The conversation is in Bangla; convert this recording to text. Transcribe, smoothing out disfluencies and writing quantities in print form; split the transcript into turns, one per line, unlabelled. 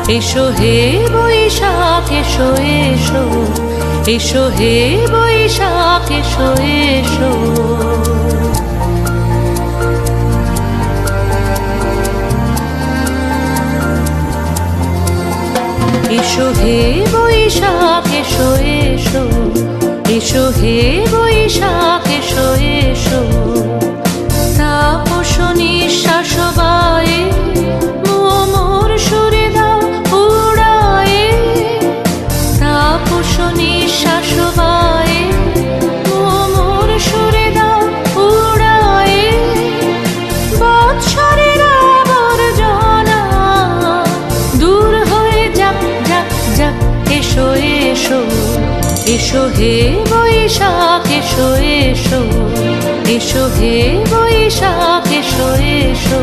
এসো হে বৈশাখ এসো এসো, এসো হে বৈশাখ এসো এসো। এসো হে বৈশাখ এসো এসো, এসো হে বৈশাখ এসো এসো। তাপস নিঃশ্বাস বায়ে মোর সুরে দাও উড়ায়ে, তাপস নিঃশ্বাস বায়ে মোর সুরে দাও উড়ায়ে। বৎসরের আবর্জনা দূর হয়ে যাক যাক যাক। এসো এসো, এসো হে বৈশাখ এসো এসো, এসো হে বৈশাখ এসো এসো।